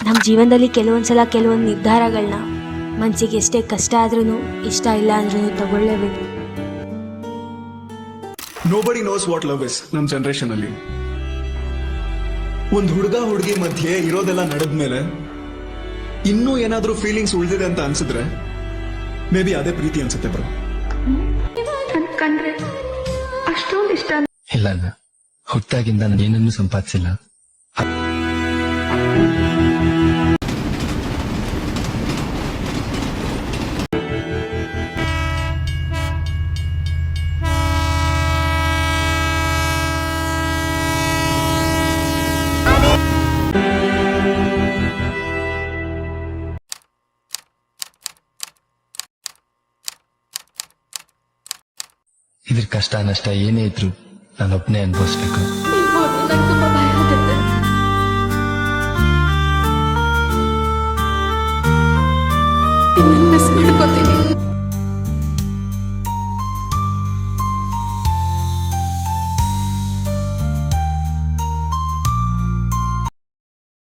ನಮ್ಮ ಜೀವನದಲ್ಲಿ ಕೆಲವೊಂದ್ಸಲ ಕೆಲವೊಂದು ನಿರ್ಧಾರಗಳನ್ನ ಮನಸ್ಸಿಗೆ ಎಷ್ಟೇ ಕಷ್ಟ ಆದ್ರೂ ಇಷ್ಟ ಇಲ್ಲ ಅಂದ್ರೂ ತಗೊಳ್ಳೇಬೇಕು. Nobody knows what love is. ನಮ್ಮ ಜನರೇಷನ್ ಅಲ್ಲಿ ಒಂದು ಹುಡುಗ ಹುಡುಗಿ ಮಧ್ಯೆ ಇರೋದೆಲ್ಲ ನಡೆದ್ಮೇಲೆ ಇನ್ನೂ ಏನಾದ್ರೂ ಫೀಲಿಂಗ್ಸ್ ಉಳಿದಿದೆ ಅಂತ ಅನ್ಸಿದ್ರೆ ಮೇ ಬಿ ಅದೇ ಪ್ರೀತಿ ಅನ್ಸುತ್ತೆ ಬ್ರೋ. ಕಂಡ್ರೆ ಅಷ್ಟೊಂದು ಇಷ್ಟ ಇಲ್ಲ, ಹುಟ್ಟಾಗಿಂದ ನಾನು ಏನನ್ನೂ ಸಂಪಾದಿಸಿಲ್ಲ. ಇದ್ರ ಕಷ್ಟ ನಷ್ಟ ಏನೇ ಇದ್ರು ನಾನೊಬ್ನೇ ಅನುಭವಿಸ್ಬೇಕು.